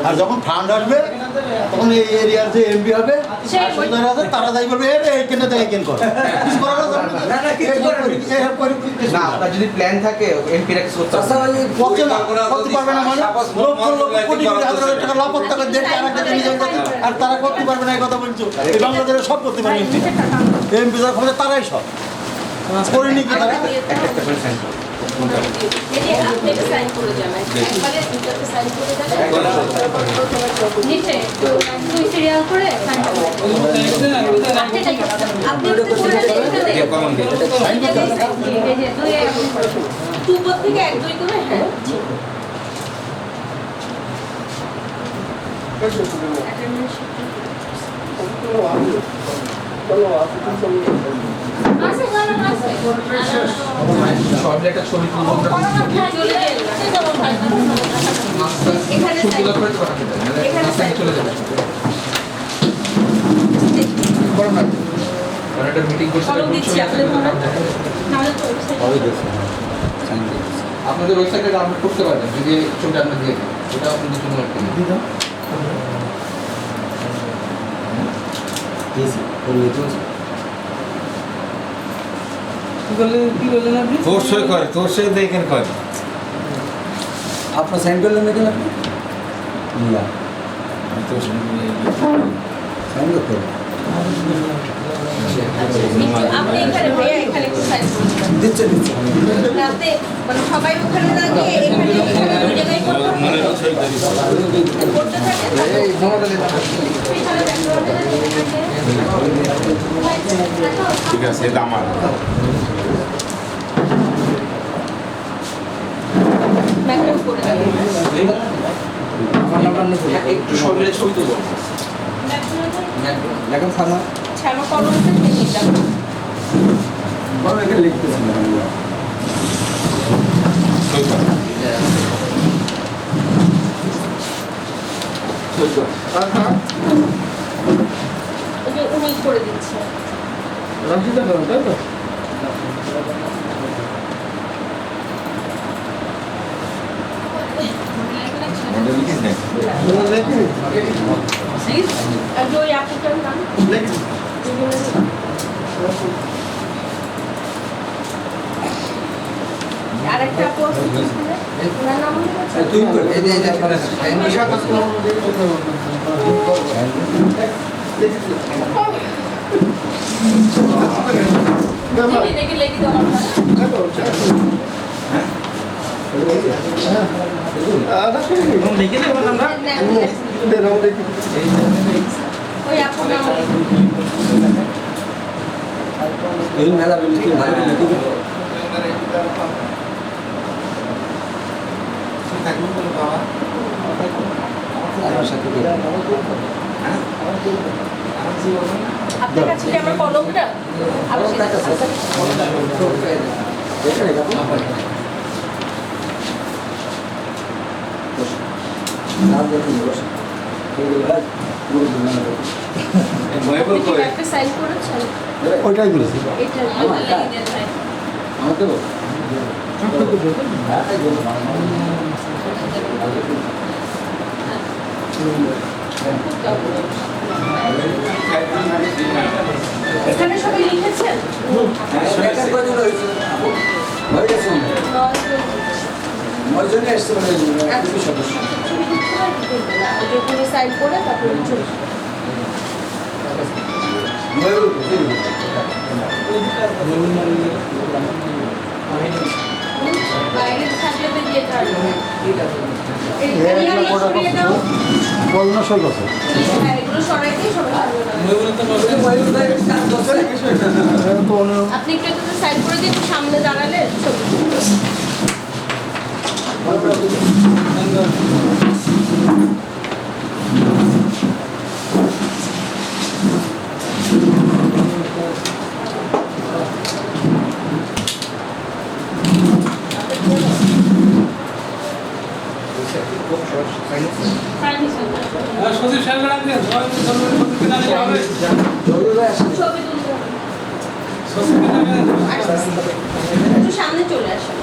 আর যখন ফান্ড আসবে তখন এই এরিয়ার যে এমপি হবে তারা যাই বলবে এইখানে থেকে কেন করে না আপনার যদি প্ল্যান থাকে এমপিরা কিছু করতে পারবে না মানে কোটি কোটি হাজার হাজার টাকা লাভ করতে পারবে আর তারা করতে পারবে না এই কথা বলছো এই বাংলাদেশে সব করতে পারবে এমপি যারা ক্ষমতা তারাই সব করেনি কি তারা একটা করে সাইন একটা ছবি চলে যাবে মিটিং করছে আপনাদের ওয়েবসাইটে ডাউনলোড করতে পারবেন যদি ছবি আপনার দিয়ে ওটা আপনাদের জন্য একটা তোর সই করে তোর সই দেখেন করে আপনার সাইন করলেন না কেন আপনি না আমি তোর সই সাইন করতে হবে আপনি এখানে ভাইয়া এখানে একটু সাইন করুন দিচ্ছে দিচ্ছে রাতে মানে সবাই ওখানে না গিয়ে এখানে দুই জায়গায় করতে থাকে এই জমাতে ঠিক আছে এটা আমার ম্যাকডম করে দেবেন আমার নাম্বার নিয়ে একটু সবাই ছবি তুলবো লেখা থানা শ্যামা কলমটা নিয়ে যাবেন বড় এখানে লিখতেছি না সই কর উনি করে দিচ্ছে রাশিদা করো তাই তো মডেল লিখিস না আর ওই আপনার নাম আরেকটা আপু আছে ওনার নাম মনে আছে তুই কর এই যে আপনারা দেখি লেগে দেওয়া ওই আপুর নাম এই মেলা বিলটি ভালো বিলটি আমার সাথে আপনার কাছে কি আমার কলমটা এখানে যাবো নাম দেখুন বসে একটা সাইন করেছেন ওইটাই করেছি এটা লেগে দেন আমার দেবো এখানে সবাই লিখেছেন নয়জনে এসছে মানে দুটি সদস্য যখন সাইন করে তারপরে চলে বাইরে থাকলে তো দিয়ে থাকবে বলনা সই করছে এগুলো সরাইতেই সবাই আপনি একটু একটু সাইড করে দিয়ে একটু সামনে দাঁড়ালে ছবি সচিব সাহেব রাখবেন ছবি তুলতে একটু সামনে চলে আসেন